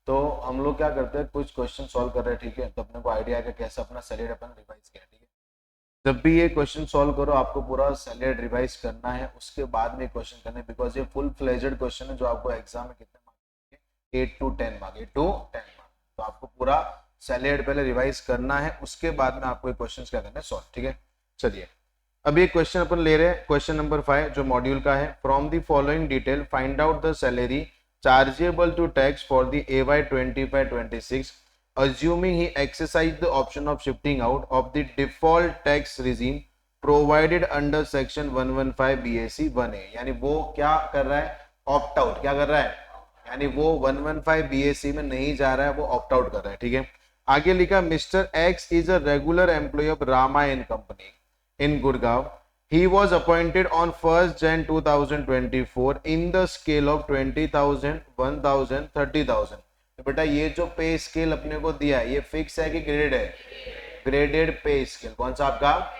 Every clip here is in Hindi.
तो हम लोग क्या करते हैं, कुछ क्वेश्चन सॉल्व कर रहे हैं, ठीक है, तो अपने को आइडिया है कि कैसे अपना सैलेड अपन रिवाइज किया, ठीक है। जब भी ये क्वेश्चन सॉल्व करो आपको पूरा सैलेड रिवाइज करना है, उसके बाद में क्वेश्चन करने, बिकॉज ये फुल फ्लेजेड क्वेश्चन है जो आपको एग्जाम में कितने marks, 8 to 10 marks, 8 to 10 marks. तो आपको पूरा सैलेड पहले रिवाइज करना है, उसके बाद में आपको क्वेश्चन क्या करना है, सॉल्व, ठीक है। चलिए अभी एक क्वेश्चन अपन ले रहे हैं, क्वेश्चन नंबर 5 जो मॉड्यूल का है। From the following detail find out the salary chargeable to tax for the AY 25-26 assuming he exercised the option of shifting out of the default tax regime provided under section 115 BAC 1A। यानी वो क्या कर रहा है, ऑप्ट आउट, क्या कर रहा है, यानी वो 115 BAC में नहीं जा रहा है, वो ऑप्ट आउट कर रहा है, ठीक है। आगे लिखा mister X is a regular employee of Rama and company in Gurgaon. He was appointed on 1st Jan 2024 in the scale of 20,000, 1,000, 30,000। तो बेटा ये जो पे स्केल अपने को दिया है ये फिक्स है कि ग्रेडेड है, ग्रेडेड पे स्केल। कौन सा आपका,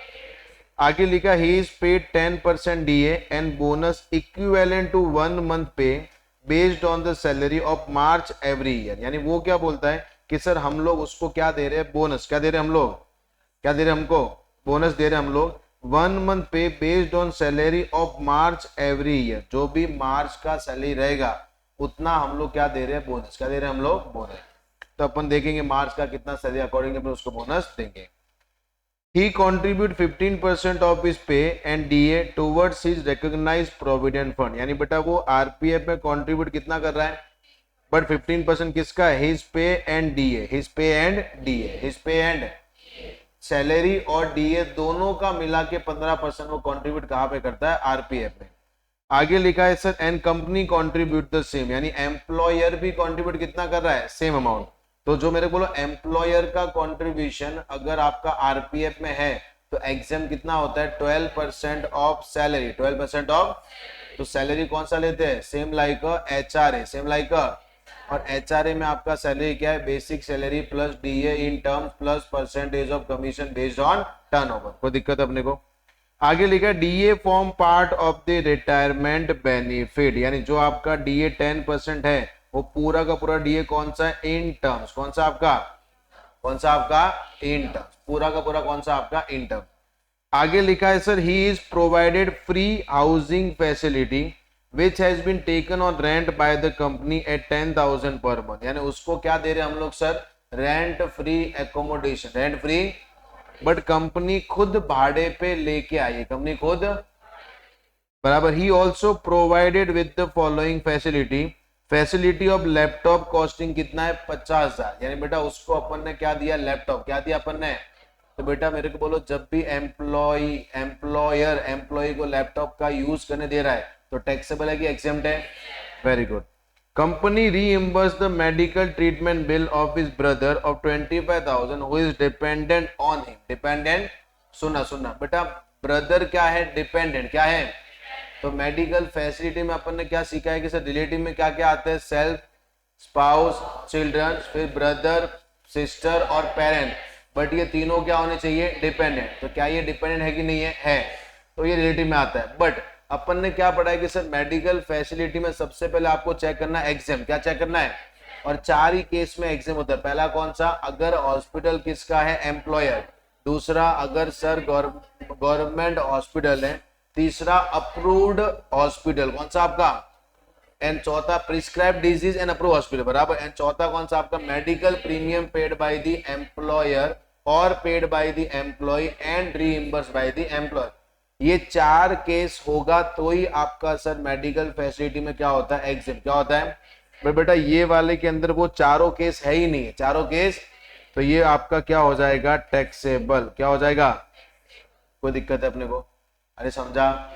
आगे लिखा he is paid 10% DA and bonus equivalent to 1 month pay based on the salary of March every year. यानी वो क्या बोलता है कि सर हम लोग उसको क्या दे रहे हैं, बोनस क्या दे रहे हैं हम लोग, क्या दे रहे हैं हमको, बोनस दे रहे हैं हम लोग 1 month pay based on salary of March every year. जो भी मार्च का सैलरी रहेगा उतना हम लोग क्या दे रहे हैं, बोनस, क्या दे रहे हैं हम लोग, बोनस। तो अपन देखेंगे मार्च का कितना सैलरी, अकॉर्डिंग अपन उसको बोनस देंगे। He contribute 15% of his pay and DA towards his recognized provident fund। यानी बेटा वो RPF में contribute कितना कर रहा है, बट 15% किसका है, his pay and DA, his pay and DA, his pay and salary और डीए दोनों का मिला के 15% वो कंट्रीब्यूट कहां पे करता है, आरपीएफ में। आगे लिखा है sir and company contribute the same, यानी एम्प्लॉयर भी कंट्रीब्यूट कितना कर रहा है, सेम अमाउंट। तो जो मेरे बोलो एम्प्लॉयर का कंट्रीब्यूशन अगर आपका आरपीएफ में है तो एग्जाम कितना होता है, 12% ऑफ सैलरी, 12% ऑफ। तो सैलरी कौन सा लेते हैं, same like HRA, same like, और एचआरए में आपका सैलरी क्या है, basic salary plus DA in terms plus percentage of commission based on turnover. कोई दिक्कत अपने को। आगे लिखा DA form part of the retirement benefit, यानी जो आपका डीए 10% है वो पूरा का पूरा डीए कौन सा है, इन टर्म्स, कौन सा आपका, कौन सा आपका, इन टर्म्स, पूरा का पूरा कौन सा आपका, इन टर्म्स। आगे लिखा है sir he is provided free housing facility which has been taken on rent by the company at 10,000 per month। यानी उसको क्या दे रहे हैं हम लोग sir, rent free accommodation, rent free, but company खुद भाड़े पे लेके आई है, कंपनी खुद, बराबर। He also provided with the following facility, facility of laptop costing कितना है, 50,000। यानी बेटा उसको अपन ने क्या दिया, लैपटॉप, क्या दिया अपन ने। तो बेटा मेरे को बोलो जब भी एम्प्लॉयर एम्प्लॉय को लैपटॉप का यूज करने दे रहा है तो टैक्सेबल है कि एग्जेम्प्ट है, very good. Company reimburse the medical treatment bill of his brother of 25,000 who is dependent on him. Dependent, सुना सुना बेटा, ब्रदर क्या है, डिपेंडेंट क्या है। तो मेडिकल फैसिलिटी में अपन ने क्या सीखा है कि सर रिलेटिव में क्या क्या आते हैं, सेल्फ, स्पाउस, चिल्ड्रन, फिर ब्रदर, सिस्टर और पेरेंट, बट ये तीनों क्या होने चाहिए, डिपेंडेंट। तो क्या ये डिपेंडेंट है कि नहीं है, तो ये रिलेटिव में आता है। बट अपन ने क्या पढ़ा है कि सर मेडिकल फैसिलिटी में सबसे पहले आपको चेक करना है एग्जाम, क्या चेक करना है, और 4 ही केस में एग्जाम होता है। पहला कौन सा, अगर हॉस्पिटल किसका है, एम्प्लॉयर। दूसरा अगर सर गवर्नमेंट हॉस्पिटल है। तीसरा अप्रूव्ड हॉस्पिटल, कौन सा आपका, एंड चौथा prescribe disease and approve hospital, बराबर। एंड चौथा कौन सा आपका, medical premium paid by the employer और paid by the employ and reimburse by the employer. ये 4 केस होगा तो ही आपका सर मेडिकल फैसिलिटी में क्या होता है, एग्जाम, क्या होता है। पर बेटा ये वाले के अंदर वो चारों केस है ही नहीं, चारों केस, तो ये आपका क्या हो जाएगा, टैक्सेबल, क्या हो जाएगा। कोई दिक्कत है अपने को, अरे समझा।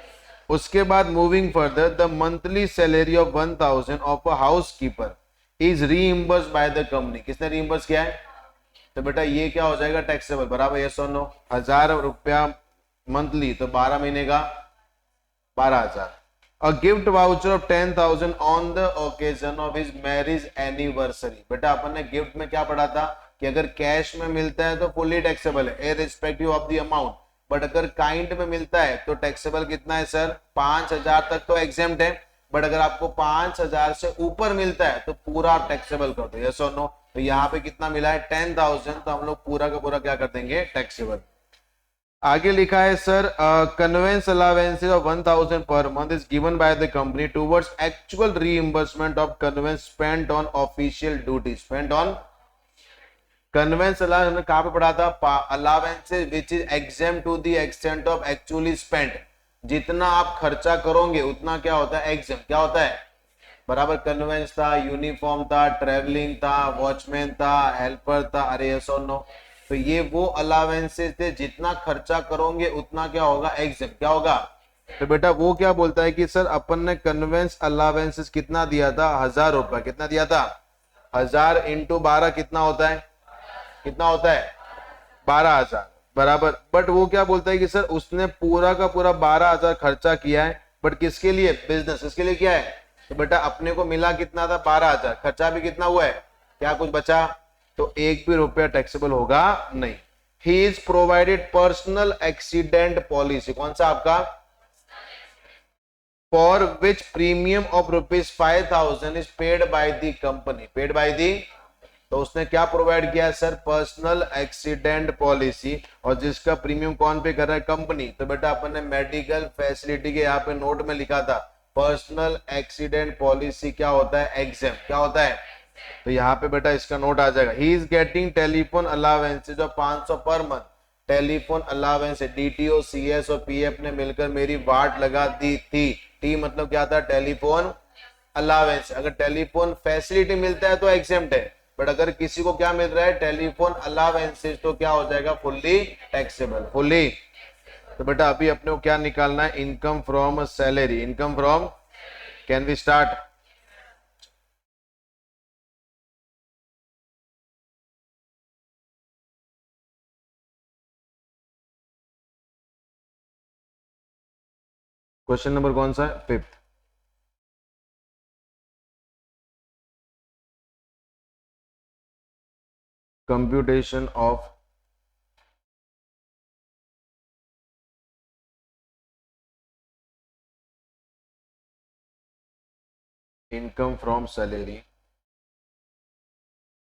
उसके बाद moving further, the monthly salary of 1,000 of a house keeper is reimburse by the company. किसने रीइंबर्स किया है, तो बेटा ये क्या हो जाएगा, टैक्सेबल, बराबर, यस और नो। 1,000 रुपया मंथली, तो 12 महीने का 12,000। A gift voucher of 10,000 on the occasion of his marriage anniversary. बेटा अपन ने गिफ्ट में क्या पढ़ा था कि अगर कैश में मिलता है तो फुल्ली टैक्सेबल है irrespective of the amount, but अगर काइंड में मिलता है तो टैक्सेबल कितना है सर, 5,000 तक तो एग्जेम्प्ट है। बट अगर आपको 5,000 से ऊपर मिलता है तो पूरा आप टैक्सेबल कर दो, यस और नो। तो यहाँ पे कितना मिला है 10,000, तो हम लोग पूरा का पूरा क्या कर देंगे टैक्सेबल। आगे लिखा है sir convince allowances of 1,000 per month is given by the company towards actual reimbursement of conveyance spent on official duty. Spent on conveyance allowance हमने कहां पे पढ़ा था, allowances which is exempt to the extent of actually spent. जितना आप खर्चा करोगे उतना क्या होता है एग्जेम्प्ट, क्या होता है बराबर। कन्वेंस था, यूनिफॉर्म था, ट्रेवलिंग था, वॉचमैन था, हेल्पर था, अरे यस और नो। तो ये वो अलावेंसेज थे जितना खर्चा करोगे उतना क्या होगा एग्जेम्प्ट, क्या होगा। तो बेटा वो क्या बोलता है कि सर अपन ने कन्वेंस अलावेंसेज कितना दिया था 1,000 रुपया, कितना दिया था 1,000 इंटू 12 कितना होता है, कितना होता है 12,000 बराबर। बट वो क्या बोलता है कि सर उसने पूरा का पूरा 12,000 खर्चा किया है, बट किसके लिए, बिजनेस, इसके लिए किया है। तो बेटा अपने को मिला कितना था 12,000, खर्चा भी कितना हुआ है, क्या कुछ बचा, तो एक भी रुपया टैक्सेबल होगा नहीं। ही is provided personal accident policy, कौन सा आपका, for which premium of ₹5,000 is paid by the company, paid by the. तो उसने क्या प्रोवाइड किया सर, पर्सनल एक्सीडेंट पॉलिसी, और जिसका प्रीमियम कौन पे कर रहा है, कंपनी। तो बेटा अपन ने मेडिकल फैसिलिटी के यहाँ पे नोट में लिखा था पर्सनल एक्सीडेंट पॉलिसी क्या होता है एग्जेम, क्या होता है। तो यहाँ पे बेटा इसका नोट आ जाएगा। He is getting telephone allowances of 500 per month. Telephone allowance DTO CS और पीएफ ने मिलकर मेरी वाट लगा दी थी। टी मतलब क्या था, टेलीफोन अलावेंस। अगर टेलीफोन फैसिलिटी मिलता है तो एग्जेम्प्ट है, बट अगर किसी को क्या मिल रहा है टेलीफोन अलावेंसेज तो क्या हो जाएगा फुल्ली टैक्सेबल, फुल्ली। तो बेटा अभी अपने को क्या निकालना है, income from salary, income from, can we start. Question number कौन सा है, 5th। Computation of income from salary,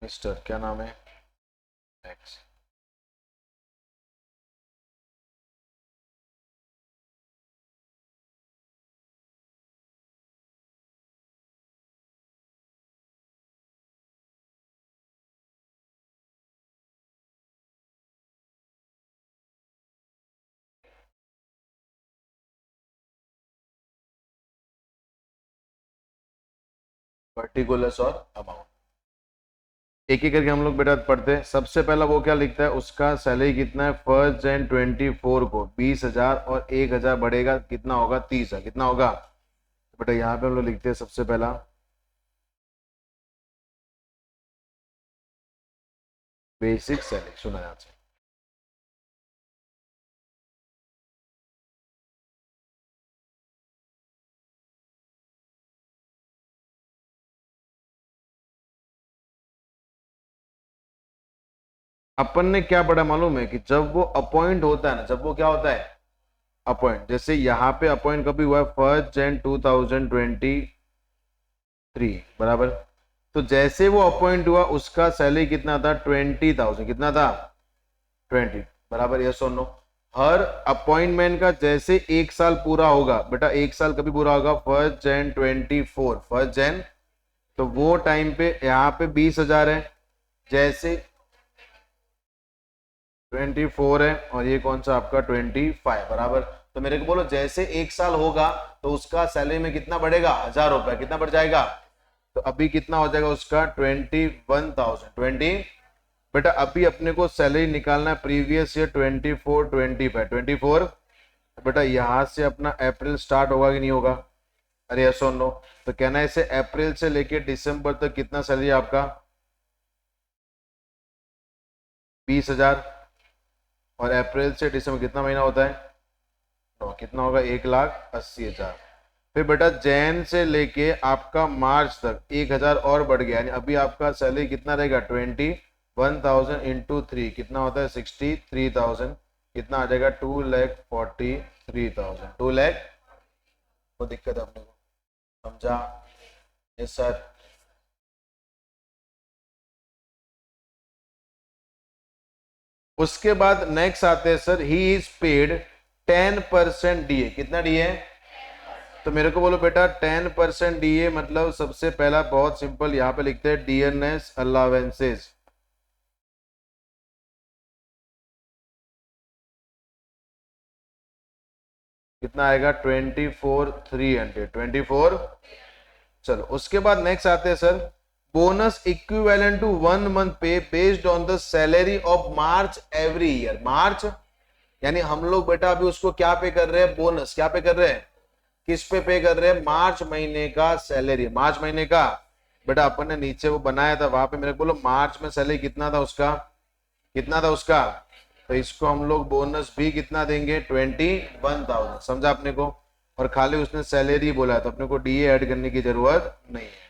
mister क्या नाम है एक्स। पर्टिकुलर्स और अमाउंट, एक एक करके हम लोग बेटा पढ़ते हैं। सबसे पहला वो क्या लिखता है, उसका सैलरी कितना है 1 Jan 24 को 20,000 और 1,000 बढ़ेगा कितना होगा 30,000, कितना होगा। तो बेटा यहाँ पे हम लोग लिखते हैं सबसे पहला बेसिक सैलरी, सुना यहाँ से। अपन ने क्या पढ़ा मालूम है कि जब वो अपॉइंट होता है ना, जब वो क्या होता है अपॉइंट, जैसे यहाँ पे अपॉइंट कभी हुआ है 1 Jan 2023 बराबर। तो जैसे वो अपॉइंट हुआ उसका सैलरी कितना था 20,000, कितना था 20 बराबर, यस और नो। हर अपॉइंटमेंट का जैसे एक साल पूरा होगा बेटा, एक साल कभी पूरा होगा 1 Jan 24, 1 Jan, तो वो टाइम पे यहाँ पे 20,000 है, जैसे 24 है और ये कौन सा आपका 25 बराबर। तो मेरे को बोलो जैसे एक साल होगा तो उसका सैलरी में कितना बढ़ेगा 1,000 रुपया, कितना बढ़ जाएगा। तो अभी कितना हो जाएगा उसका 21,000, 20। बेटा अभी अपने को सैलरी निकालना है प्रीवियस ईयर 24, 25, 24। बेटा यहाँ से अपना अप्रैल स्टार्ट होगा कि नहीं होगा, अरे यस और नो। तो कहना है इसे अप्रैल से लेके दिसंबर तक कितना सैलरी आपका 20,000, और अप्रैल से दिसंबर कितना महीना होता है, तो कितना होगा 1,80,000। फिर बेटा जैन से लेके आपका मार्च तक 1,000 और बढ़ गया, यानी अभी आपका सैलरी कितना रहेगा 21,000 इंटू 3 कितना होता है 63,000, कितना आ जाएगा 2,43,000, 2 लाख। वो दिक्कत है अपने को, समझा? Yes sir. उसके बाद नेक्स्ट आते हैं sir, he is paid 10% DA. कितना डीए? तो मेरे को बोलो बेटा 10% डीए मतलब सबसे पहला बहुत सिंपल यहां पे लिखते हैं डियरनेस अलावेंसेस। कितना आएगा? 24,300। 24। चलो उसके बाद नेक्स्ट आते हैं sir, bonus equivalent to 1 month pay based on the salary of March every year. March यानी हम लोग बेटा अभी उसको क्या पे कर रहे हैं? बोनस। क्या पे कर रहे हैं? किस पे कर रहे हैं? मार्च महीने का सैलरी। मार्च महीने का बेटा अपन ने नीचे वो बनाया था वहां पे मेरे को बोलो मार्च में सैलरी कितना था उसका? कितना था उसका? तो इसको हम लोग बोनस भी कितना देंगे? 21,000। समझा अपने को? और खाली उसने सैलरी बोला है तो अपने को डीए ऐड करने की जरूरत नहीं है।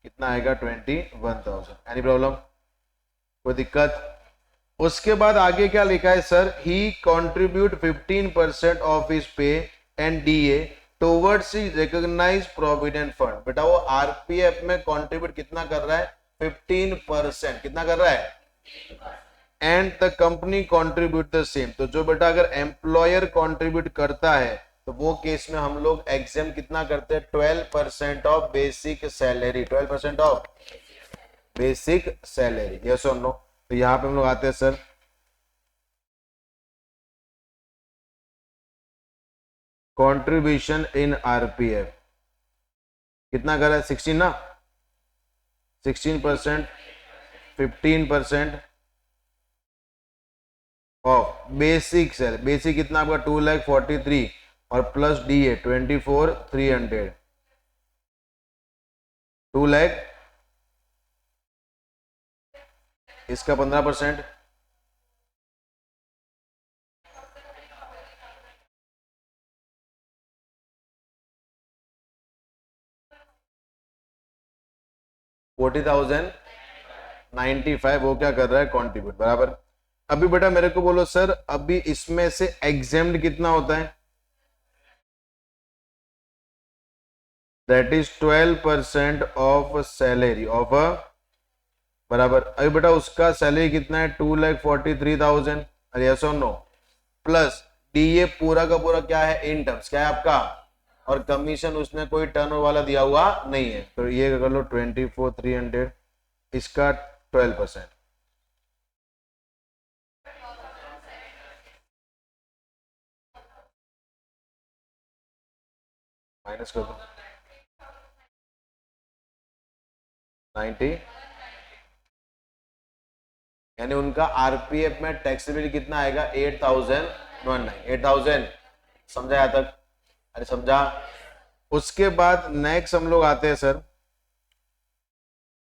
कितना आएगा? 21,000। Any problem? कोई दिक्कत? उसके बाद आगे क्या लिखा है sir, he contribute 15% of his pay and DA towards recognize provident fund. बेटा वो आरपीएफ में कंट्रीब्यूट कितना कर रहा है? 15%। कितना कर रहा है? And the company contribute the same. तो जो बेटा अगर एम्प्लॉयर कंट्रीब्यूट करता है तो वो केस में हम लोग एग्जाम कितना करते हैं? 12% of basic salary. 12% of basic salary. Yes और नो? तो यहां पे हम लोग आते हैं सर, कंट्रीब्यूशन इन आरपीएफ कितना कर रहा है? 16 ना? 16%, 15% ऑफ बेसिक सैलरी। बेसिक कितना आपका? 2,43,000 और प्लस डी ए 24,300। 2 लाख इसका 15%। $40,095 वो क्या कर रहा है? कॉन्ट्रीब्यूट। बराबर। अभी बेटा मेरे को बोलो सर, अभी इसमें से एग्जेम्ड कितना होता है? That is 12% of salary of a. बराबर। अभी बेटा उसका सैलरी कितना है? 2,43,000। अरे यस और नो? प्लस डीए पूरा का पूरा क्या है? इन टर्म्स क्या है आपका? और कमीशन उसने कोई टर्न वाला दिया हुआ नहीं है तो ये कर लो 24,300। इसका 12%। माइनस कर दो 90। यानी उनका आरपीएफ में टैक्सेबल कितना आएगा? 8,000। समझा यहां तक? अरे समझा? उसके बाद नेक्स्ट हम लोग आते हैं sir,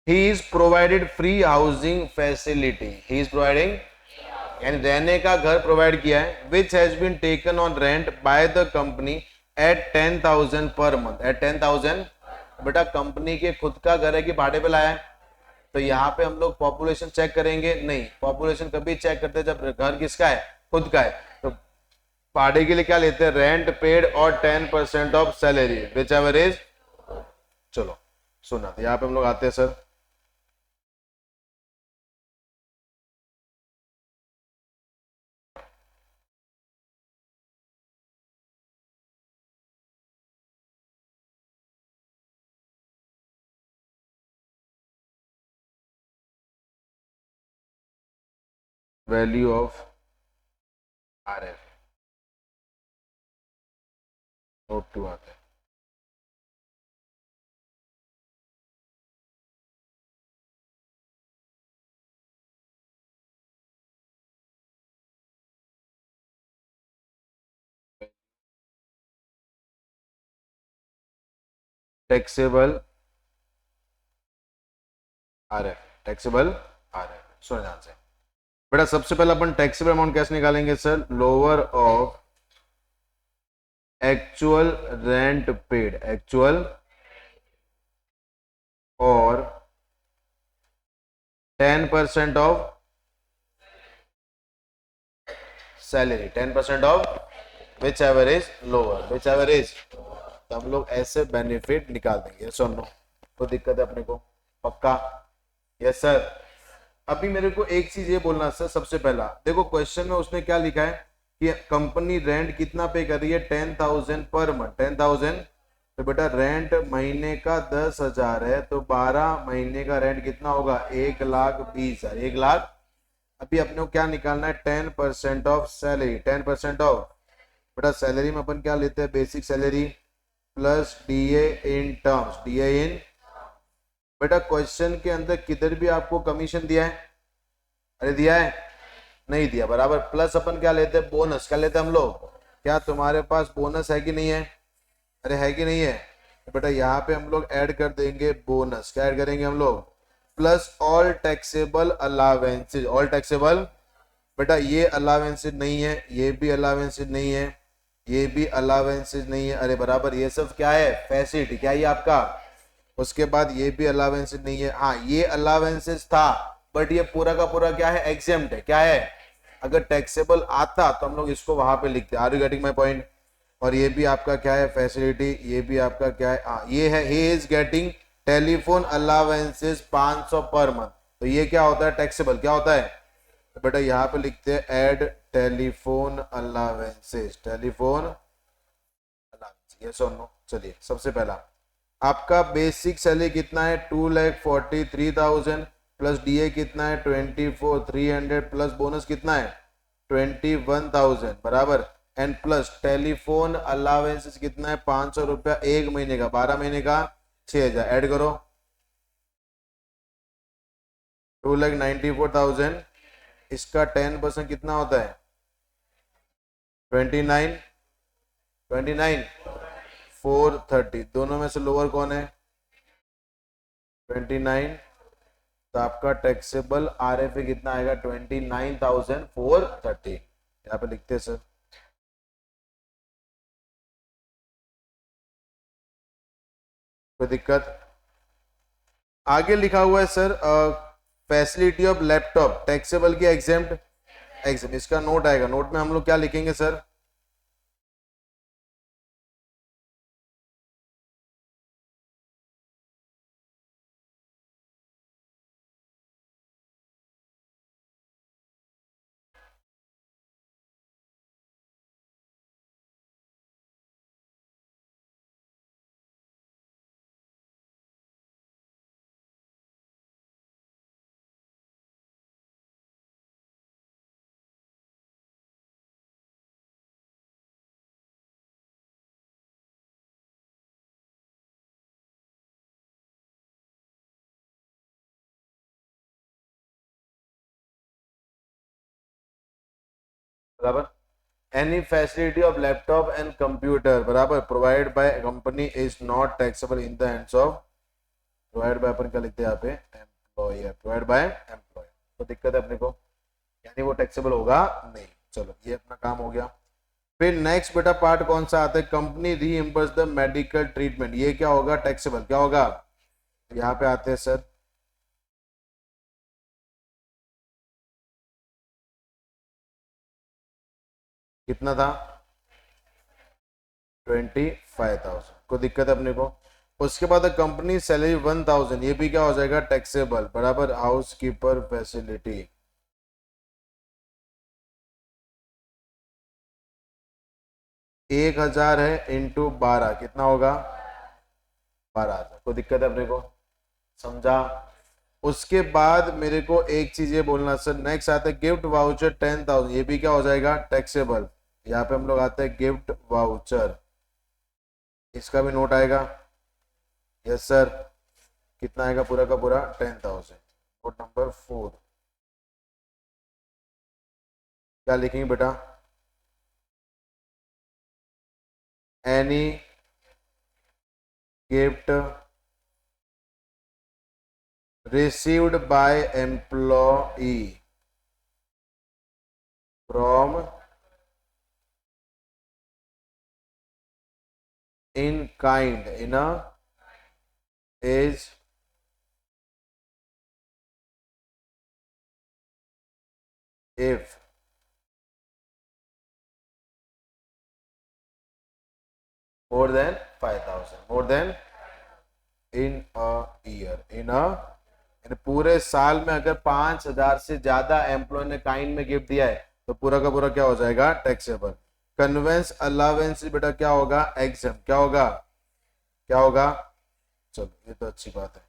he is provided free housing facility. He is providing यानी रहने का घर प्रोवाइड किया है, which has been taken on rent by the company at 10,000 per month. Eight 10,000। बेटा कंपनी के खुद का घर है कि भाड़े पे लाया है? तो यहाँ पे हम लोग पॉपुलेशन चेक करेंगे? नहीं, पॉपुलेशन कभी चेक करते हैं जब घर किसका है? खुद का है। तो भाड़े के लिए क्या लेते हैं? रेंट पेड और 10% of salary which ever is. चलो सुना, तो यहाँ पे हम लोग आते हैं sir, value of RF note 2 आते हैं। Taxable RF. टैक्सेबल आरएफ सुन ध्यान से बेटा। सबसे पहले अपन टैक्सेबल अमाउंट कैसे निकालेंगे sir? Lower of actual rent paid. Actual और 10% of salary. 10% of which ever is lower. Which ever is तो हम लोग ऐसे बेनिफिट निकाल देंगे। यस और नो? कोई दिक्कत है अपने को? पक्का? Yes sir. अभी मेरे को एक चीज ये बोलना सर, सबसे पहला देखो क्वेश्चन में उसने क्या लिखा है कि कंपनी रेंट कितना पे कर रही है, 10,000 पर मंथ, 10,000। तो बेटा रेंट महीने का 10,000 है, तो 12 महीने का रेंट कितना होगा, 1,20,000, 1,00,000। अभी अपने को क्या निकालना है, 10% ऑफ सैलरी, 10% ऑफ, बेटा सैलरी में अपन क्या लेते हैं, basic salary plus DA in terms, DA in. बेटा क्वेश्चन के अंदर किधर भी आपको कमीशन दिया है? अरे दिया है? नहीं दिया, बराबर। प्लस अपन क्या लेते हैं, बोनस। क्या लेते हैं हम लोग? क्या तुम्हारे पास बोनस है कि नहीं है? अरे है कि नहीं है? तो बेटा यहाँ पे हम लोग ऐड कर देंगे बोनस। क्या ऐड करेंगे हम लोग? Plus all taxable allowances, all taxable. बेटा ये अलावेंसेज नहीं है, ये भी अलावेंसेज नहीं है, ये भी अलावेंसेज नहीं है। अरे बराबर, ये सब क्या है, फैसिलिटी। क्या ये आपका? उसके बाद ये भी अलावेंसेज नहीं है। हाँ ये अलावेंसेज था, बट ये पूरा का पूरा क्या है, एग्जेम्प्ट है। क्या है? अगर टैक्सेबल आता तो हम लोग इसको वहां पे लिखते। Are you getting my point? और ये भी आपका क्या है, फैसिलिटी। ये भी आपका क्या है, हाँ ये है, he is getting telephone allowances 500 per month. तो ये क्या होता है, टैक्सेबल। क्या होता है? तो बेटा यहाँ पे लिखते हैं add telephone allowances, telephone allowance. Yes और नो? चलिए सबसे पहला आपका बेसिक सैलरी कितना है, 2,43,000 प्लस डीए कितना है, 24,300 प्लस बोनस कितना है, 21,000 बराबर। एंड प्लस टेलीफोन अलावेंसेस कितना है, 500 रुपया एक महीने का, 12 महीने का 6,000। ऐड करो, 2,94,000। इसका 10% कितना होता है, 29, 29, 430। दोनों में से लोअर कौन है, 29। तो आपका टैक्सेबल आरएफए कितना आएगा, 29,430। यहाँ पे लिखते हैं सर। कोई दिक्कत? आगे लिखा हुआ है sir, facility of laptop taxable की एग्जेम्प्ट, एग्जेम्प्ट। इसका नोट आएगा, नोट में हम लोग क्या लिखेंगे सर, बराबर। Any facility of laptop and computer बराबर provide by company is not taxable in the hands of, provide by अपन क्या लिखते हैं यहाँ पे, एम्प्लॉयर, प्रोवाइड बाय एम्प्लॉयर। तो दिक्कत है अपने को, यानी वो टैक्सेबल होगा नहीं। चलो ये अपना काम हो गया। फिर नेक्स्ट बेटा पार्ट कौन सा आता है, company reimburse the medical treatment. ये क्या होगा, टैक्सेबल। क्या होगा? यहाँ पे आते हैं सर, कितना था, 25,000। कोई दिक्कत है अपने को? उसके बाद कंपनी सैलरी 1,000, ये भी क्या हो जाएगा, टैक्सेबल बराबर। हाउस कीपर फैसिलिटी 1,000 है, इंटू 12 कितना होगा, 12,000। कोई दिक्कत है अपने को? समझा? उसके बाद मेरे को एक चीज ये बोलना सर, नेक्स्ट आता है गिफ्ट वाउचर 10,000, ये भी क्या हो जाएगा, टैक्सेबल। यहाँ पे हम लोग आते हैं गिफ्ट वाउचर, इसका भी नोट आएगा। Yes sir. कितना आएगा पूरा का पूरा, 10,000। नोट नंबर 4 क्या लिखेंगे बेटा, any gift received by employee from in kind in a is if more than 5,000, more than in a year, इन पूरे साल में अगर 5,000 से ज्यादा एम्प्लॉय ने काइंड में गिफ्ट दिया है तो पूरा का पूरा क्या हो जाएगा, टैक्सेबल। कन्वेंस अलावेंस बेटा क्या होगा, एग्जाम, क्या होगा, क्या होगा, चलो ये तो अच्छी बात है।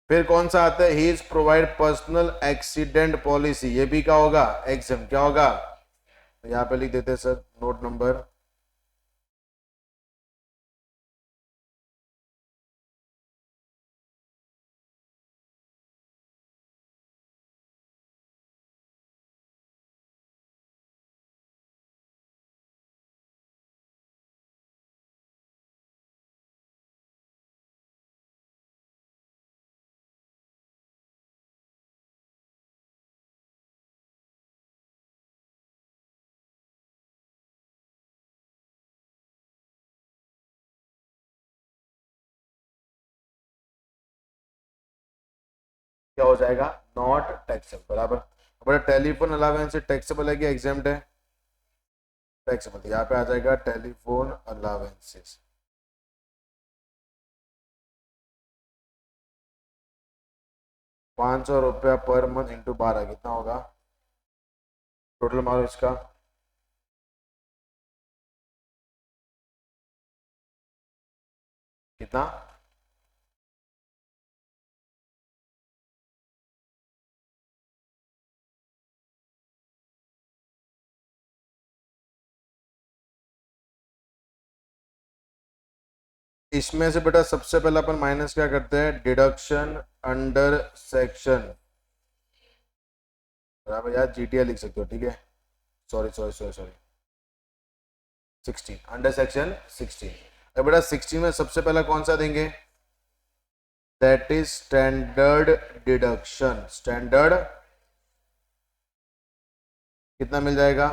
फिर कौन सा आता है, he is provide personal accident policy, ये भी क्या होगा, एग्जाम, क्या होगा, तो यहाँ पे लिख देते हैं सर नोट नंबर। क्या हो जाएगा, नॉट टैक्सेबल, बराबर। बड़ा टेलीफोन अलावेंस टैक्सेबल है कि एग्जाम्प्ट है, टैक्सेबल। यहाँ पे आ जाएगा टेलीफोन अलावेंसेस, 500 रुपया पर मंथ इंटू 12 कितना होगा, टोटल मारो इसका, कितना, इसमें से बेटा सबसे पहले अपन माइनस क्या करते हैं, डिडक्शन अंडर सेक्शन, बराबर, यार जीटीए लिख सकते हो, ठीक है, sorry sorry sorry sorry, 16 under section 16। अब बेटा 16 में सबसे पहला कौन सा देंगे, that is standard deduction, standard कितना मिल जाएगा,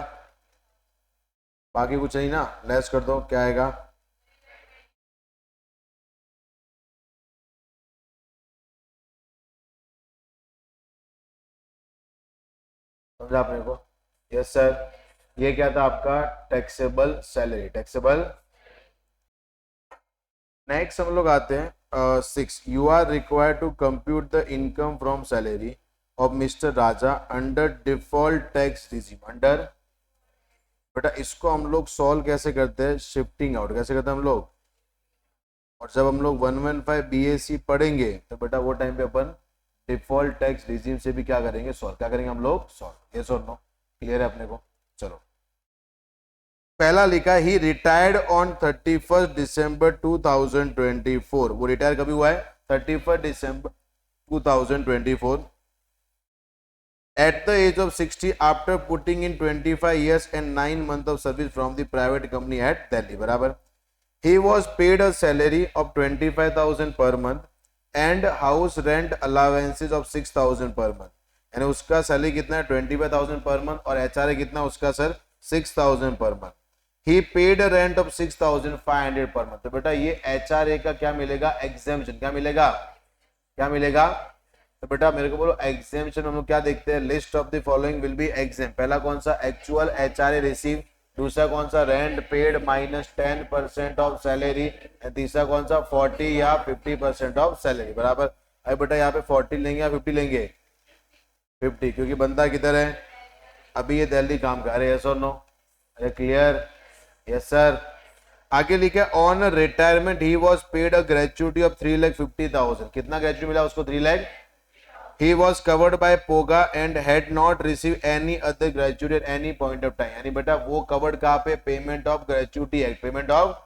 बाकी कुछ नहीं ना, लेस कर दो, क्या आएगा, समझा आपने को, यस सर। ये क्या था आपका, टैक्सेबल सैलरी, टैक्सेबल। नेक्स्ट हम लोग आते हैं 6, you are required to compute the income from salary of mister Raja under default tax regime, under, बेटा इसको हम लोग सॉल्व कैसे करते हैं, शिफ्टिंग आउट कैसे करते हैं हम लोग, और जब हम लोग 115 बीएसी पढ़ेंगे तो बेटा वो टाइम पे अपन डिफॉल्ट टैक्स रिजीम से भी क्या करेंगे, सॉल्व, क्या करेंगे हम लोग, सॉल्व, यस और नो, क्लियर है अपने को। चलो पहला लिखा है ही रिटायर्ड ऑन 31 दिसंबर 2024, वो रिटायर कभी हुआ है, 31 दिसंबर 2024 at the age of 60 after putting in 25 years and 9 months of service from the private company at Delhi, बराबर। he was paid a salary of 25,000 per month and house rent allowances of 6,000 per month, यानी उसका सैलरी कितना है 25,000 पर मंथ और एचआरए कितना उसका sir 6,000 per month. He paid rent of 6,500 per month, तो बेटा ये एचआरए का क्या मिलेगा, एग्जेम्पशन, क्या मिलेगा, क्या मिलेगा, तो बेटा मेरे को बोलो एग्जेम्पशन हम लोग क्या देखते हैं, list of the following will be exempt, पहला कौन सा, एक्चुअल एचआरए रिसीव, दूसरा कौन सा, rent paid minus 10% of salary, तीसरा कौन सा 40 या 50% ऑफ सैलरी, बराबर। अब बेटा यहाँ पे 40 लेंगे या 50 लेंगे, 50, क्योंकि बंदा किधर है, अभी ये दिल्ली काम कर रहे हैं, यस और नो, अरे क्लियर, यस सर। आगे लिखा है on retirement he was paid a gratuity of 3,50,000, कितना ग्रेचुटी मिला उसको, 3 lakh. he was covered by पोगा and had not received any other gratuity at any point of time, यानी बेटा वो कवर्ड कहाँ पे, payment of gratuity act, payment of,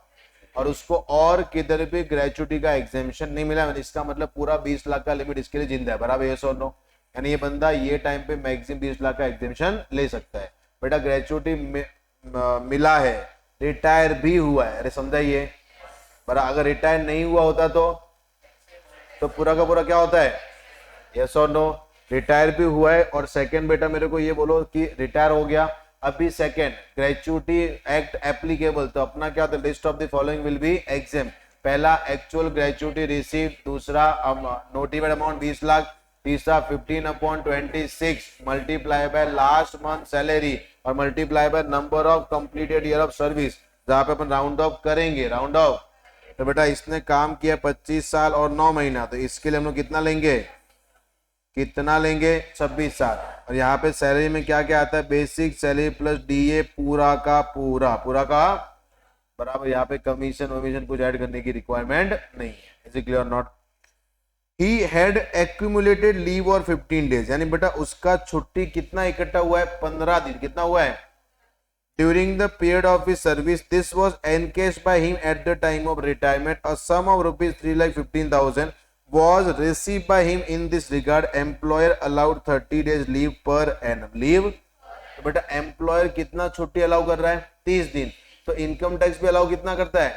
और उसको और किधर भी ग्रेचुटी का एग्जेम्पशन नहीं मिला, इसका मतलब पूरा 20 लाख का लिमिट इसके लिए जिंदा है, बराबर, यस और नो, यानी ये बंदा ये टाइम पे मैक्सिमम 20 लाख का एग्जेम्पशन ले सकता है। बेटा ग्रेचुटी मिला है, रिटायर भी हुआ है, अरे समझाइए, बरा अगर रिटायर नहीं हुआ होता तो पूरा का पूरा क्या होता है, यस और नो, रिटायर भी हुआ है। और सेकंड बेटा मेरे को ये बोलो कि रिटायर हो गया, अभी सेकंड ग्रेचुटी एक्ट एप्लीकेबल, तो अपना क्या होता है, list of the following will be exempt, पहला एक्चुअल ग्रेचुटी रिसीव, दूसरा नोटिफाइड अमाउंट 20 लाख, तीसरा 15/26 multiply by last month salary और multiply by number of completed year of service, जहां पे अपन राउंड ऑफ करेंगे, राउंड ऑफ। तो बेटा इसने काम किया 25 साल और 9 महीना, तो इसके लिए हम लोग कितना लेंगे, कितना लेंगे, 26 साल। और यहाँ पे सैलरी में क्या क्या आता है, बेसिक सैलरी प्लस डीए पूरा का पूरा, पूरा का बराबर। यहाँ पे कमीशन वमीशन कुछ ऐड करने की रिक्वायरमेंट नहीं है। Is it clear not? He had accumulated leave और 15 डेज, यानी बेटा उसका छुट्टी कितना इकट्ठा हुआ है, 15 दिन। कितना हुआ है during the period of his service. This was encashed by him at the time of retirement. A sum of rupees 3,15,000 was received by him in this regard. Employer allowed 30 days leave per annum. Leave तो बेटा एम्प्लॉयर कितना छुट्टी अलाउ कर रहा है, 30 दिन। तो इनकम टैक्स भी अलाउ कितना करता है,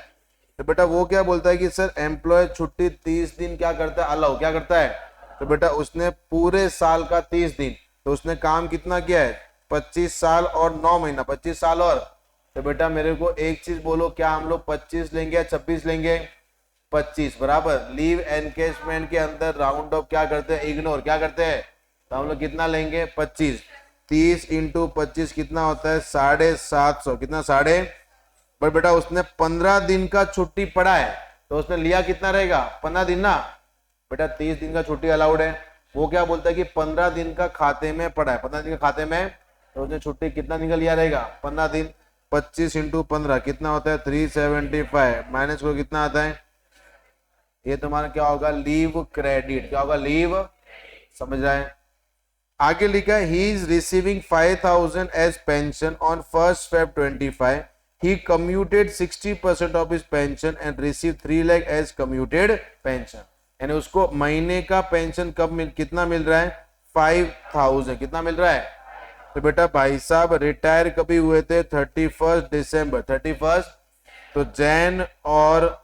तो बेटा वो क्या बोलता है कि सर एम्प्लॉयर छुट्टी 30 दिन क्या करता है, अलाउ क्या करता है। तो बेटा उसने पूरे साल का 30 दिन, तो उसने काम कितना किया है, 25 साल और 9 महीना, 25 साल और। तो बेटा मेरे को एक चीज बोलो, क्या हम लोग 25 लेंगे या 26 लेंगे, 25 बराबर। लीव एनकेशमेंट के अंदर राउंड ऑफ क्या करते हैं, इग्नोर, क्या करते हैं, तो हम लोग कितना लेंगे, 25। 30 इंटू 25 कितना होता है, 750, कितना, साढ़े। पर बेटा उसने 15 दिन का छुट्टी पड़ा है, तो उसने लिया कितना रहेगा, 15 दिन ना। बेटा 30 दिन का छुट्टी अलाउड है, वो क्या बोलता है कि 15 दिन का खाते में पड़ा है, 15 दिन का खाते में, तो उसने छुट्टी कितना दिन का लिया रहेगा, 15 दिन। 25 इंटू 15 कितना होता है, 375, माइनस को कितना आता है, ये तुम्हारा क्या होगा, लीव क्रेडिट। क्या होगा, लीव, समझ रहा है। आगे लिखा है he is receiving 5,000 as pension on 1st Feb 25। He commuted 60% of his pension and receive 3 lakh as commuted pension. यानी उसको महीने का पेंशन कितना मिल रहा है, 5,000। कितना मिल रहा है, तो बेटा भाई साहब रिटायर कभी हुए थे, 31 दिसंबर, 31। तो जैन और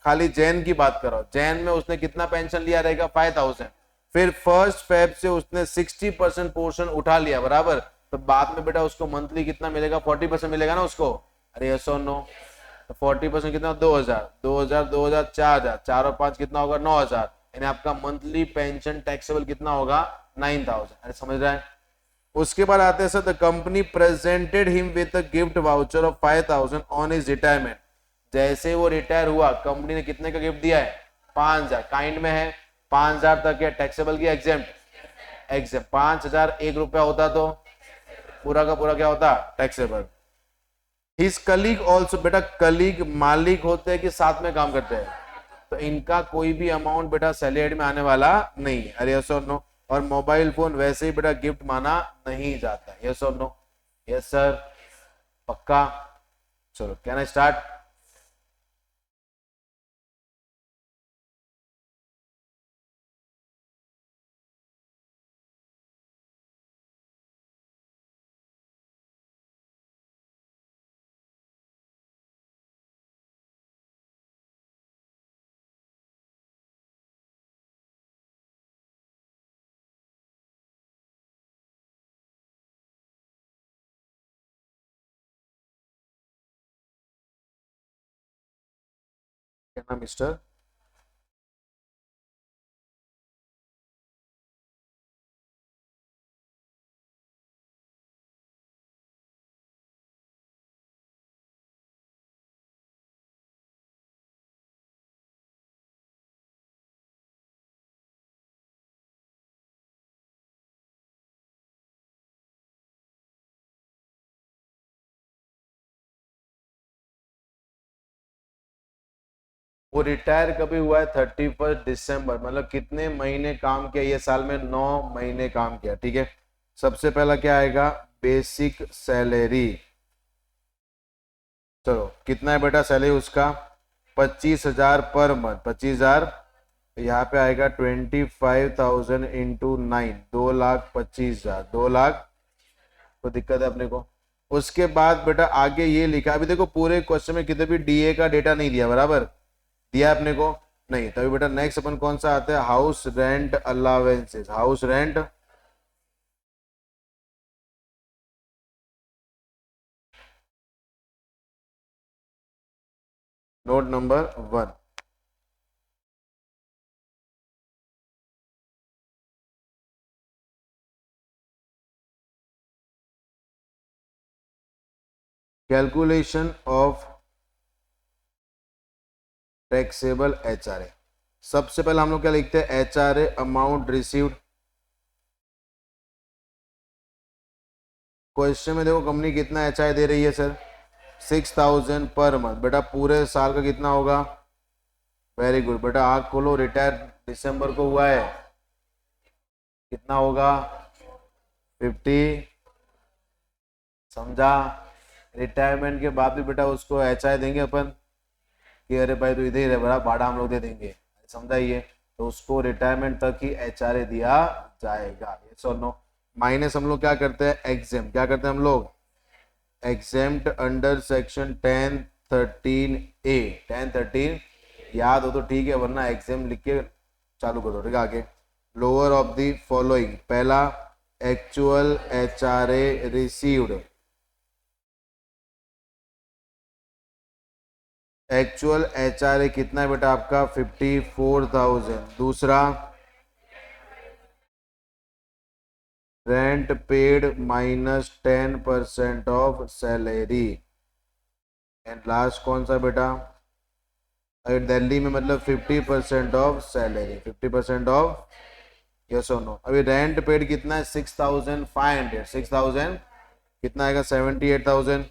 खाली जैन की बात कर रहा हूं, जैन में उसने कितना पेंशन लिया रहेगा, 5,000। फिर 1st Feb से उसने 60% पोर्शन उठा लिया, बराबर। तो बाद में बेटा उसको मंथली कितना मिलेगा, 40% मिलेगा ना उसको। अरे यस और नो, तो 40% कितना, 2,000, 2,000, 2,000, 4,000, 4 और 5 कितना होगा, 9,000। यानी आपका मंथली पेंशन टैक्सेबल कितना होगा, 9,000। अरे समझ रहा है। उसके बाद आते हैं sir, the company presented him with a gift voucher of 5,000 on his retirement. जैसे वो रिटायर हुआ, कंपनी ने कितने का गिफ्ट दिया है, 5,000। काइंड में है, 5,000 तक है, टैक्सेबल की एग्जेम्प्ट, एग्जेम्प्ट। 5,000 1 रुपया होता तो पूरा का पूरा क्या होता, टैक्सेबल। हिज कलीग ऑल्सो, बेटा कलीग मालिक होते हैं कि साथ में काम करते हैं, तो इनका कोई भी अमाउंट बेटा सैलरी में आने वाला नहीं है। अरे यस और नो। और मोबाइल फोन वैसे ही बेटा गिफ्ट माना नहीं जाता, यस और नो। यस सर, पक्का। चलो कैन आई स्टार्ट। क्या नाम मिस्टर, वो रिटायर कभी हुआ है, 31 दिसंबर। मतलब कितने महीने काम किया ये साल में, 9 महीने काम किया, ठीक है। सबसे पहला क्या आएगा, बेसिक सैलरी। चलो कितना है बेटा सैलरी उसका, 25,000 पर मंथ, 25,000। यहाँ पे आएगा 25,000 इंटू 9, 2,25,000, 2 लाख। तो दिक्कत है अपने को। उसके बाद बेटा आगे ये लिखा, अभी देखो पूरे क्वेश्चन में कितने भी डीए का डेटा नहीं दिया, बराबर, दिया अपने को नहीं। तभी बेटा नेक्स्ट अपन कौन सा आता है, house rent allowances, house rent. Note number 1, calculation of taxable HRA। सबसे पहले हम लोग क्या लिखते हैं, HRA अमाउंट रिसीव्ड। क्वेश्चन में देखो कंपनी कितना HRA दे रही है सर, 6000 पर मंथ। बेटा पूरे साल का कितना होगा, वेरी गुड बेटा, आग खोलो, रिटायर दिसंबर को हुआ है, कितना होगा 50। समझा, रिटायरमेंट के बाद भी बेटा उसको HRA देंगे अपन कि अरे भाई तो इधर ही रहे, बड़ा भाड़ा हम लोग दे देंगे, समझाइए। तो उसको रिटायरमेंट तक ही HRA दिया जाएगा, यस और नो। माइनस हम लोग क्या करते हैं, एग्जेम, क्या करते हैं हम लोग, एग्जेम्प्ट अंडर सेक्शन 1013A। 1013 याद हो तो ठीक है, वरना एग्जाम लिख के चालू करो, ठीक है। आगे लोअर ऑफ द फॉलोइंग, पहला actual HRA received, actual HRA कितना है बेटा आपका 54,000। दूसरा rent paid minus 10% of salary. And last कौन सा बेटा, अगर दिल्ली में मतलब 50% ऑफ सैलरी, 50% ऑफ, यस और नो। अभी रेंट पेड कितना है 6,500, 6,000 कितना आएगा 78,000,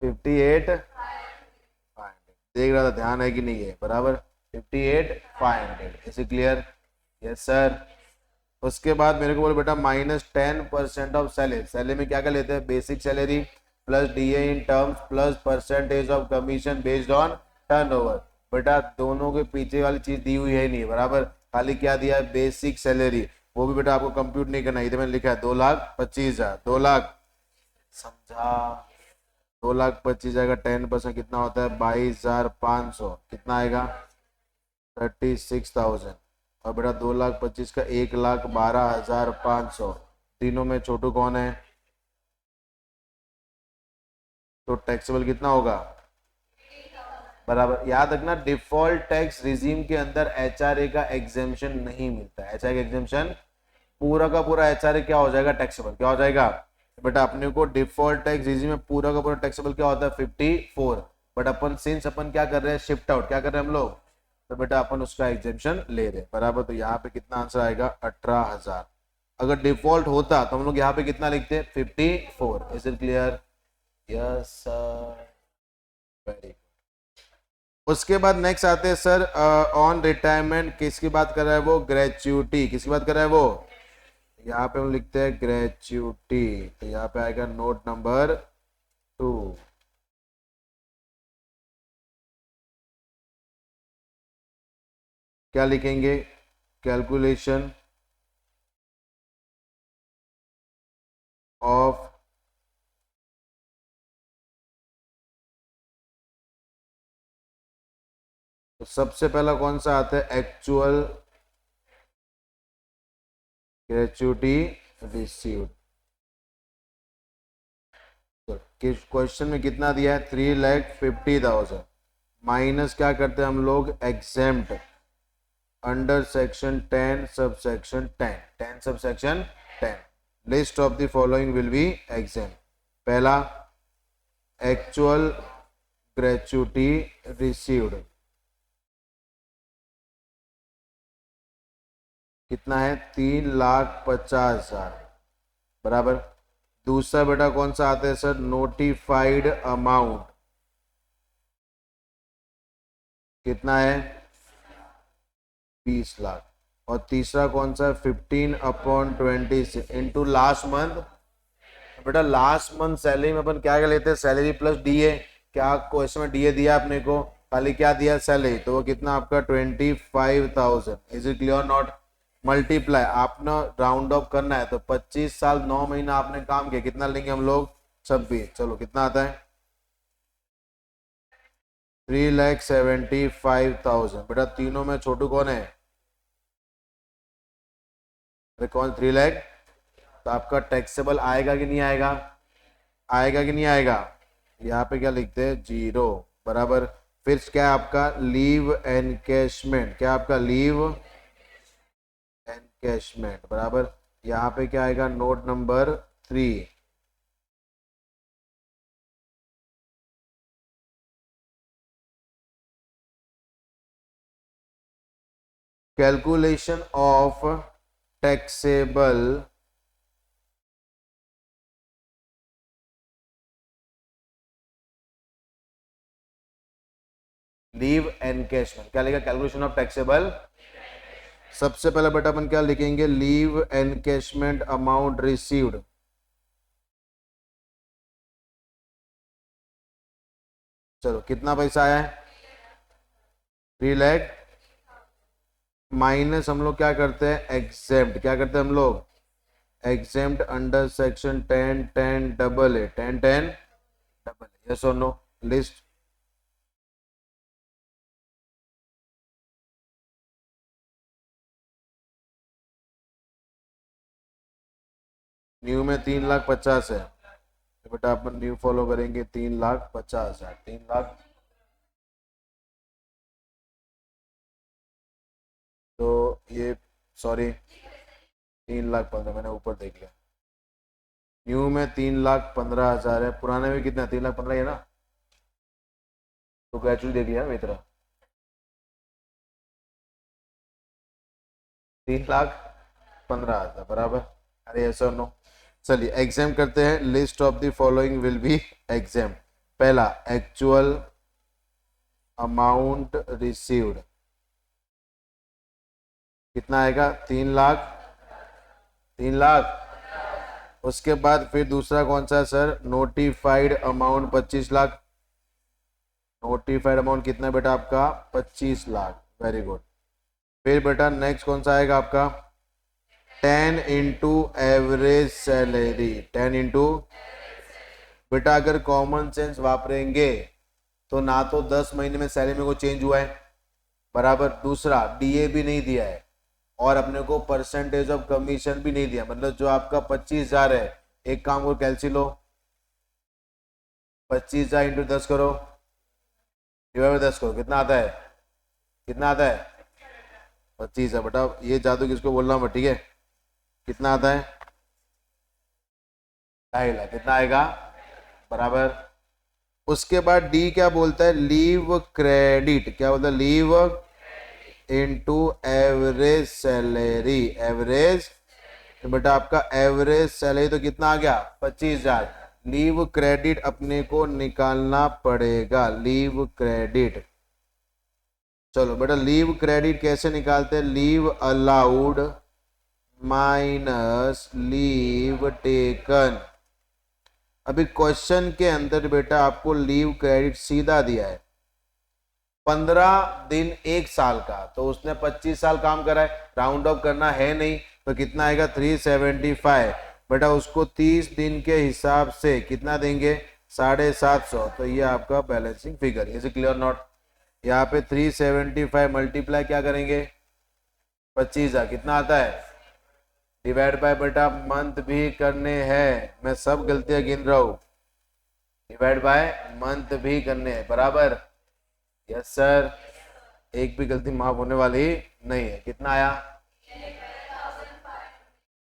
58,500। देख रहा था, ध्यान है कि नहीं है, बराबर 58,500, इसे क्लियर, यस सर। उसके बाद मेरे को बोले बेटा माइनस 10% ऑफ सैलरी। सैलरी में क्या क्या लेते हैं, basic salary plus DA in terms plus percentage of commission based on turnover. बेटा दोनों के पीछे वाली चीज दी हुई है नहीं, बराबर, खाली क्या दिया है, बेसिक सैलरी। वो भी बेटा आपको कंप्यूट नहीं करना, इधर मैंने लिखा है 2,25,000, 2 लाख, समझा, 2,25,000 का 10% कितना होता है 22,500, कितना आएगा 36,000। और बेटा 2,25,000 का 1,12,500, तीनों में छोटू कौन है, तो टैक्सेबल कितना होगा, बराबर। याद रखना डिफॉल्ट टैक्स रिजीम के अंदर HRA का एग्जेम्पशन नहीं मिलता है, HRA का एग्जेम्पशन, पूरा का पूरा HRA क्या हो जाएगा, टैक्सेबल, क्या हो जाएगा बेटा, अपने को डिफॉल्ट टैक्स रिजीम में पूरा का पूरा टैक्सेबल क्या होता है 54। बट अपन सिंस अपन क्या कर रहे हैं, शिफ्ट आउट, क्या कर रहे हैं हम लोग, तो बेटा अपन उसका एग्जेम्पशन ले रहे हैं, बराबर। तो यहाँ पे कितना आंसर आएगा 18,000। अगर डिफॉल्ट होता तो हम लोग यहाँ पे कितना लिखते 54। Is it clear, yes sir, very. उसके बाद नेक्स्ट आते हैं सर ऑन रिटायरमेंट, किसकी बात कर रहा है वो, ग्रेच्युटी, किसकी बात कर रहा है वो, यहाँ पे हम लिखते हैं ग्रेच्युटी। तो यहाँ पे आएगा नोट नंबर 2। क्या लिखेंगे, कैलकुलेशन ऑफ तो सबसे पहला कौन सा आता है, एक्चुअल ग्रेच्युटी रिसीव्ड। किस क्वेश्चन में कितना दिया है 3,50,000 माइनस क्या करते हैं हम लोग, exempt under section 10 sub section 10, 10 sub section 10, list of the following will be exempt. पहला एक्चुअल ग्रेच्युटी रिसीव्ड कितना है 3,50,000, बराबर। दूसरा बेटा कौन सा आता है सर, नोटिफाइड अमाउंट कितना है 20 लाख। और तीसरा कौन सा है 15/20 इंटू लास्ट मंथ। बेटा लास्ट मंथ सैलरी में अपन क्या क्या लेते हैं, सैलरी प्लस DA। क्या क्वेश्चन में DA दिया अपने को, खाली क्या दिया सैलरी, तो वो कितना आपका 25,000। Is it clear not, multiply आपने राउंड ऑफ करना है, तो 25 साल 9 महीना आपने काम किया, कितना लेंगे हम लोग 26। चलो कितना आता है 3,75,000। बेटा तीनों में छोटू कौन है, अरे कौन 3 लाख। तो आपका टैक्सेबल आएगा कि नहीं आएगा, आएगा कि नहीं आएगा, यहाँ पे क्या लिखते हैं 0, बराबर। फिर क्या आपका लीव एनकैशमेंट, क्या आपका लीव एनकैशमेंट, बराबर। यहाँ पे क्या आएगा note number 3। Calculation of taxable leave encashment. क्या लिखा? Calculation of taxable. सबसे पहले बेटा अपन क्या लिखेंगे? Leave encashment amount received. चलो कितना पैसा आया है? 3 लाख माइनस हम लोग क्या करते हैं? एग्जेम्प्ट। क्या करते हैं हम लोग? Exempt under section 10(10)(a) 10(10)(a). Yes और नो? लिस्ट। न्यू में 3,50,000 है तो बेटा अपन न्यू फॉलो करेंगे 3,50,000। 3 लाख तो ये सॉरी 3,15,000 मैंने ऊपर देख लिया। न्यू में 3,15,000 है, पुराने में कितना? 3,15,000 है ना, तो ग्रेचुअली देख लिया मेरी तरह। 3,15,000 बराबर। अरे ऐसा नो। चलिए एग्जाम करते हैं। List of the following will B exam. पहला एक्चुअल अमाउंट रिसीव्ड कितना आएगा? 3 लाख। 3 लाख। उसके बाद फिर दूसरा कौन सा है sir? Notified amount 25 lakh. Notified amount कितना बेटा आपका? 25 लाख। Very good. फिर बेटा नेक्स्ट कौन सा आएगा आपका? 10 इंटू एवरेज सैलरी। 10 इंटू बेटा अगर कॉमन सेंस वापरेंगे तो ना तो 10 महीने में सैलरी में कोई चेंज हुआ है बराबर, दूसरा डीए भी नहीं दिया है और अपने को परसेंटेज ऑफ कमीशन भी नहीं दिया। मतलब जो आपका 25,000 है, एक काम करो कैलसी लो, 25,000 इंटू 10 करो, डिवाइड बाय 10 करो, कितना आता है? कितना आता है? 25 है बेटा। ये जादू किसको बोल रहा हूँ मैं, ठीक है? कितना आता है? 2.5 लाख। कितना आएगा? बराबर। उसके बाद डी क्या बोलता है? Leave credit. क्या बोलता है? Leave into average salary. Average तो बेटा आपका एवरेज सैलरी तो कितना आ गया? 25,000। लीव क्रेडिट अपने को निकालना पड़ेगा। Leave credit. चलो बेटा लीव क्रेडिट कैसे निकालते हैं? Leave allowed minus leave taken. अभी क्वेश्चन के अंदर बेटा आपको लीव क्रेडिट सीधा दिया है 15 दिन 1 साल का, तो उसने 25 साल काम करा है, राउंड ऑफ करना है नहीं, तो कितना आएगा? 375। बेटा उसको 30 दिन के हिसाब से कितना देंगे? 750। तो ये आपका balancing figure. Is clear not? यहाँ पे 375 मल्टीप्लाई क्या करेंगे? 25,000 कितना आता है? डिवाइड बाय बेटा मंथ भी करने हैं, मैं सब गलतियां गिन रहा हूं। डिवाइड बाय मंथ भी करने हैं बराबर। Yes sir. एक भी गलती माफ होने वाली नहीं है। कितना आया?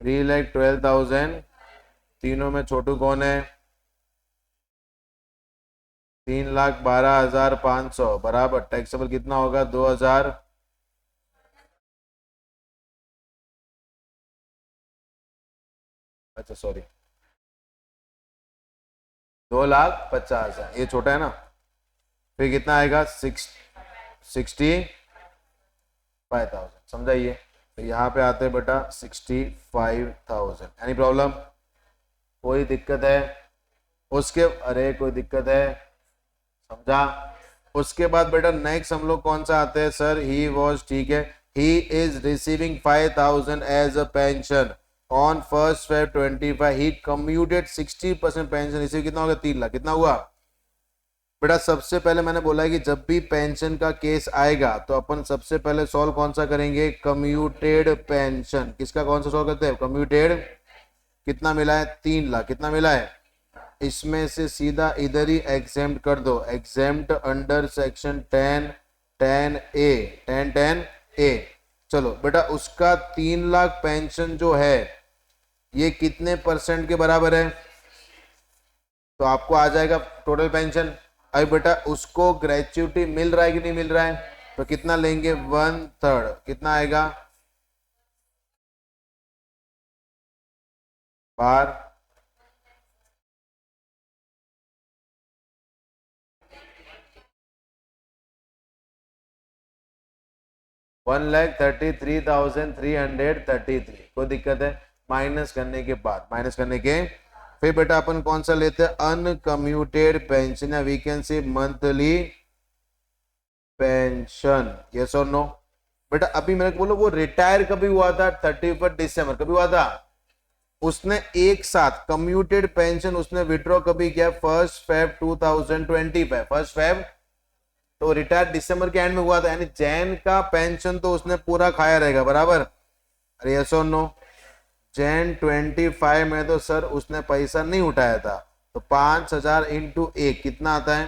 3,12,000। तीनों में छोटू कौन है? 3,12,500 बराबर। टैक्सेबल कितना होगा? 2,000। अच्छा सॉरी, 2,50,000। ये छोटा है ना। फिर कितना आएगा? 65,000। समझाइए। तो यहाँ पे आते हैं बेटा 65,000। Any problem? कोई दिक्कत है? उसके अरे कोई दिक्कत है? समझा? उसके बाद बेटा नेक्स्ट हम लोग कौन सा आते हैं सर? ही वॉज, ठीक है। He is receiving 5,000 as a pension on 1st Feb 25। He commuted 60% pension receive. कितना होगा? 3 लाख। कितना हुआ बेटा? सबसे पहले मैंने बोला है कि जब भी पेंशन का केस आएगा तो अपन सबसे पहले सॉल्व कौन सा करेंगे? Commuted pension. किसका कौन सा सॉल्व करते हैं? कम्यूटेड। कितना मिला है? 3 लाख। कितना मिला है? इसमें से सीधा इधर ही एग्जेम्प्ट कर दो। Exempt under section 10(10)(a) 10(10)(a). चलो बेटा उसका 3 लाख पेंशन जो है ये कितने परसेंट के बराबर है? तो आपको आ जाएगा टोटल पेंशन। अभी बेटा उसको ग्रेच्युटी मिल रहा है कि नहीं मिल रहा है? तो कितना लेंगे, 1/3, कितना आएगा बार, 1,33,333। कोई दिक्कत है, माइनस करने के बाद, माइनस करने के फिर बेटा अपन कौन सा लेते हैं, uncommuted pension, we can say monthly pension, yes और नो। बेटा अभी मेरे को बोलो वो रिटायर कभी हुआ था, 31 दिसंबर कभी हुआ था, उसने एक साथ कम्यूटेड पेंशन उसने विड्रॉ कभी किया, 1 फेब 2025, 1 फेब, तो रिटायर दिसंबर के एंड में हुआ था, यानी जैन का पेंशन तो उसने पूरा खाया रहेगा, बराबर, अरे यस और नो। जैन 25 में तो सर उसने पैसा नहीं उठाया था, तो 5,000 इंटू 1 कितना आता है,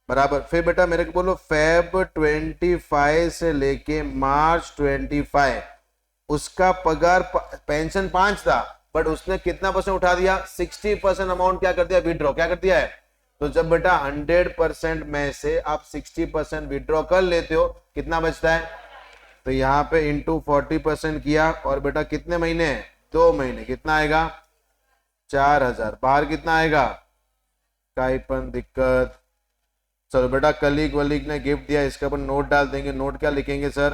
बराबर। फिर बेटा मेरे को बोलो फेब 25 से लेके मार्च 25 उसका पगार पेंशन 5 था, बट उसने कितना परसेंट उठा दिया, 60% अमाउंट क्या कर दिया, विड्रॉ, क्या कर दिया है। तो जब बेटा 100% में से आप 60% विड्रॉ कर लेते हो, कितना बचता है, तो यहाँ पे इंटू 40% किया, और बेटा कितने महीने हैं, 2 महीने, कितना आएगा 4,000, बाहर कितना आएगा, काईपन दिक्कत। चलो बेटा कलीग वलीग ने गिफ्ट दिया, इसका अपन नोट डाल देंगे, नोट क्या लिखेंगे सर,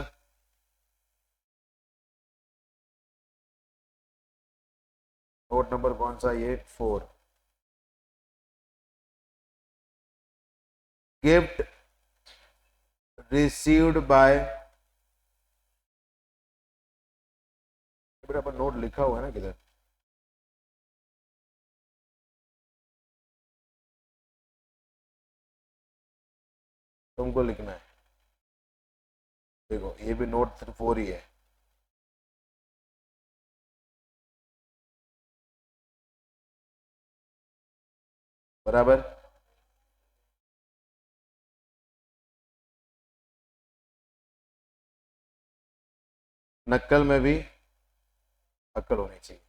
नोट नंबर कौन सा, ये 4, गिफ्ट रिसीव्ड बाय, बेटा अपन नोट लिखा हुआ है ना किधर, तुमको लिखना है, देखो ये भी नोट 4 ही है, बराबर। नक्कल में भी अक्कल होनी चाहिए।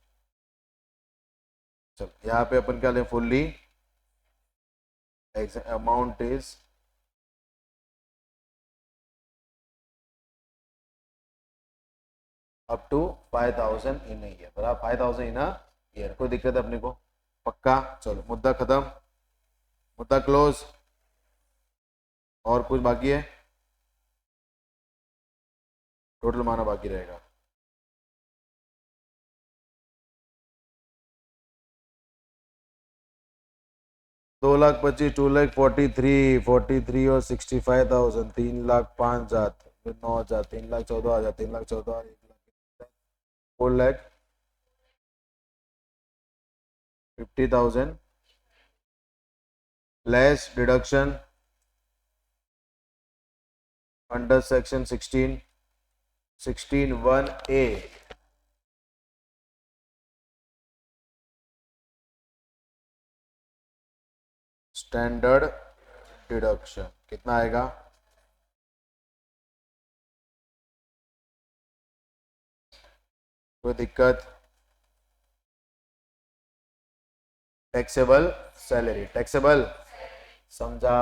चलो यहाँ पे अपन क्या लें, fully amount is up to 5,000 in year, बराबर, 5,000 इन ईयर, कोई दिक्कत है अपने को, पक्का। चलो मुद्दा खत्म, मुद्दा क्लोज, और कुछ बाकी है, टोटल माना बाकी रहेगा, दो लाख 25, 2,43,43 और 65,000, 3,05,000, फिर 9,000, 3,14,000, 3,14,000, 4,50,000 less deduction under section 16(1)(a), standard deduction, कितना आएगा, कोई दिक्कत, टैक्सेबल सैलरी, टैक्सेबल, समझा,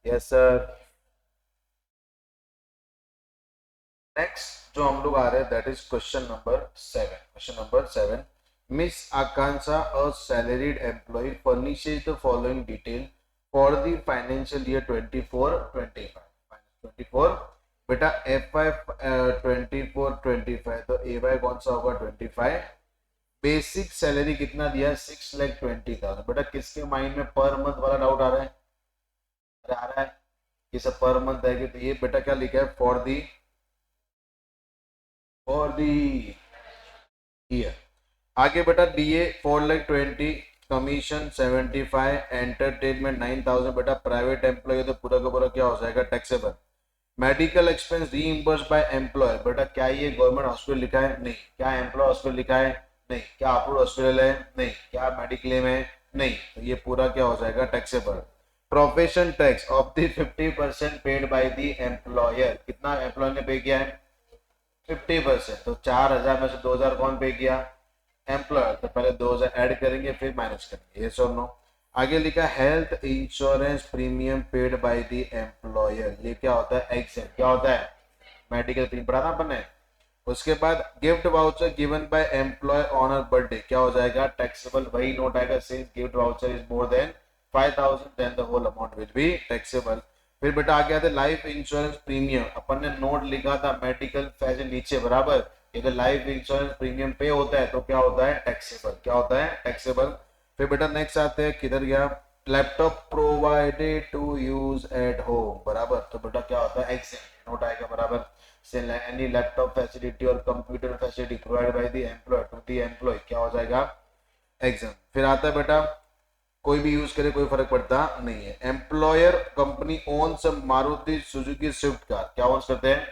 यस सर। नेक्स्ट जो हम लोग आ रहे हैं that is question number 7, question number 7, Miss Akansha, a salaried employee, furnishes the following detail for the financial year 24-25, 24 बेटा FY 24-25, तो AY कौन सा होगा, 25, बेसिक सैलरी कितना दिया, 6,20,000, बेटा किसके माइंड में पर मंथ वाला डाउट आ रहा है, अरे आ रहा है, ये सब पर मंथ है, तो ये बेटा क्या लिखा है, फॉर दी ईयर। आगे बेटा DA 4,20,000, कमीशन 75, एंटरटेनमेंट 9,000, बेटा प्राइवेट एम्प्लॉय तो पूरा का पूरा क्या हो जाएगा, taxable. Medical expense reimburse by employer, बेटा क्या ये गवर्नमेंट हॉस्पिटल लिखा है, नहीं, क्या एम्प्लॉय हॉस्पिटल लिखा है, नहीं, क्या अप्रूव्ड हॉस्पिटल है, नहीं, क्या मेडिक्लेम है, नहीं, तो ये पूरा क्या हो जाएगा, taxable. Profession tax of the 50% paid by the employer, कितना एम्प्लॉयर ने पे किया है, 50%, तो 4,000 में से 2,000 कौन पे किया, एम्प्लॉयर, तो पहले 2,000 ऐड करेंगे फिर माइनस करेंगे, यस और नो। आगे लिखा health insurance premium paid by the employer, employer, ये क्या होता है एग्जेम्प्ट, क्या होता है मेडिकल क्लेम, पढ़ा ना अपन ने। उसके बाद gift voucher given by employer on a birthday, क्या हो जाएगा टैक्सेबल, वही नोट आएगा since gift voucher is more than 5000 then the whole amount will be taxable. फिर बेटा आ गया था लाइफ इंश्योरेंस प्रीमियम, अपन ने नोट लिखा था मेडिकल फैज नीचे बराबर, अगर लाइफ इंश्योरेंस प्रीमियम पे होता है तो क्या होता है टैक्सेबल, क्या होता है टैक्सेबल। फिर बेटा नेक्स्ट आते हैं, किधर गया, laptop provided to use at home, बराबर, तो बेटा क्या होता है एग्जेम्प्ट, नोट आएगा बराबर, से एनी लैपटॉप फैसिलिटी और computer facility provide by the employer to the employee, क्या हो जाएगा एग्जाम। फिर आता है बेटा कोई भी यूज करे कोई फर्क पड़ता नहीं है, employer company ons Maruti Suzuki Swift car, क्या ओन्स करते हैं,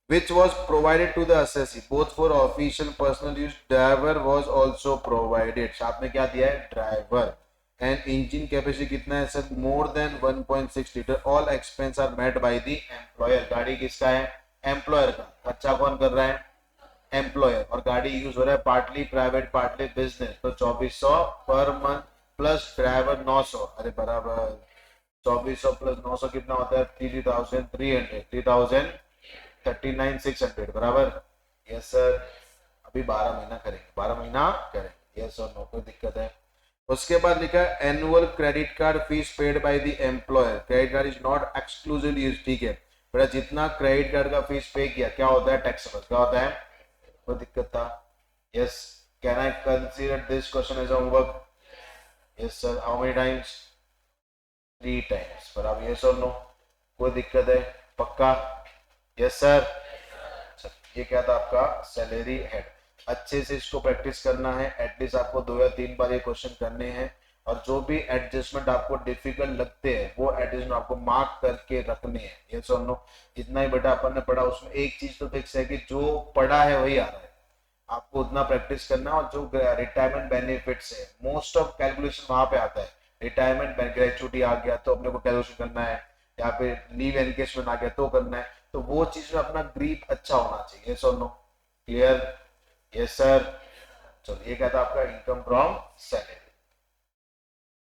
which was provided to the assessee both for official personal use, driver was also provided, साथ में क्या दिया है ड्राइवर, एंड इंजन कैपेसिटी कितना है sir, more than 1.6 litre, all expense are met by the employer, गाड़ी किसका है एम्प्लॉयर का, खर्चा कौन कर रहा है एम्प्लॉयर, और गाड़ी यूज हो रहा है पार्टली प्राइवेट पार्टली बिजनेस, तो 2400 पर मंथ प्लस ड्राइवर 900, अरे बराबर 2400 प्लस 900 कितना होता है 3300, 39,600 बराबर, यस सर, अभी 12 महीना करेंगे, 12 महीना करेंगे, यस और नो, कोई दिक्कत है। उसके बाद लिखा है annual credit card fees paid by the employer, credit card is not exclusive use, ठीक है बेटा, जितना क्रेडिट कार्ड का फीस पे किया क्या होता है टैक्सेबल, क्या होता है, कोई दिक्कत था, yes, can I consider this question as homework, yes sir, how many times 3 times बराबर, यस और नो, कोई दिक्कत है पक्का, यस सर। ये क्या था आपका सैलरी हेड, अच्छे से इसको प्रैक्टिस करना है, एटलीस्ट आपको 2 या 3 बार ये क्वेश्चन करने हैं, और जो भी एडजस्टमेंट आपको डिफिकल्ट लगते हैं वो एडजस्टमेंट आपको मार्क करके रखने हैं, यस और नो, जितना ही बेटा अपन ने पढ़ा उसमें एक चीज तो फिक्स है कि जो पढ़ा है वही आ रहा है, आपको उतना प्रैक्टिस करना, और जो रिटायरमेंट बेनिफिट्स है मोस्ट ऑफ कैलकुलेशन वहां पे आता है, रिटायरमेंट ग्रेचुटी आ गया तो अपने को कैलकुलेशन करना है, यहाँ पे लीव एनकेशमेंट आ गया तो करना है, तो वो चीज में अपना ग्रीप अच्छा होना चाहिए, यस और नो, क्लियर, यस सर। चलो ये क्या था आपका इनकम फ्रॉम सैलरी।